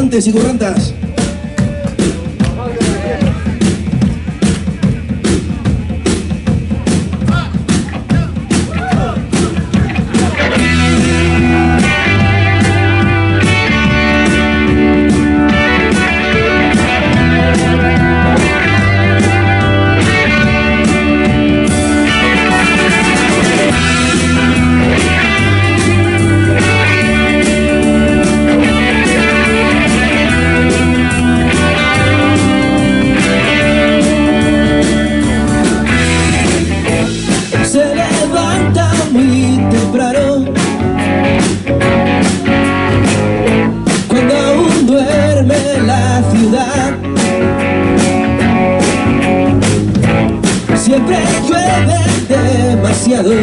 currantes y currantas. Siempre llueve demasiado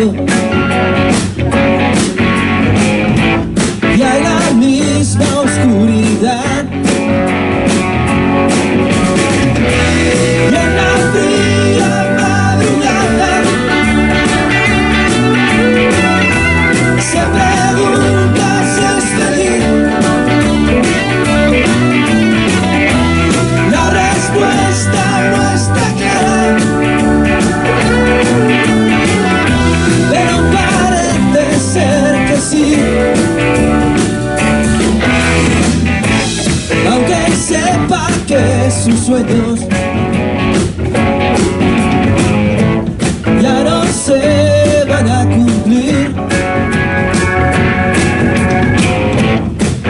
y hay la misma oscuridad. Y en la fría madrugada se pregunta si es feliz. La respuesta no está clara, pero parece ser que sí. Aunque sepa que sus sueños ya no se van a cumplir,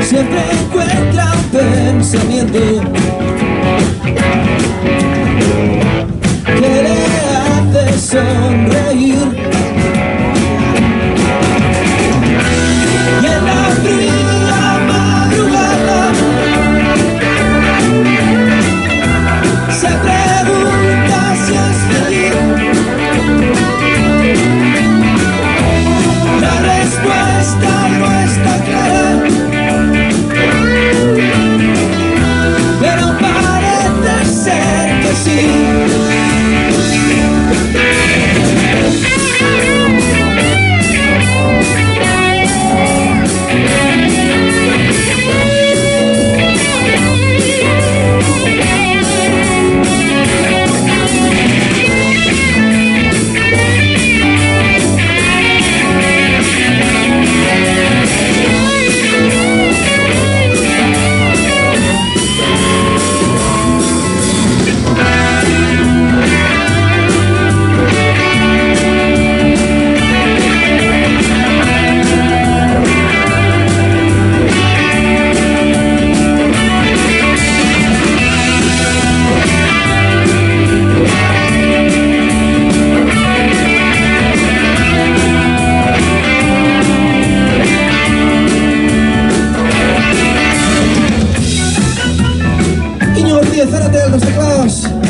siempre encuentra un pensamiento que le hace sonreír. Y en la fría madrugada se pregunta si es feliz. La respuesta no está clara, pero parece ser que sí. Zárate, los teclados.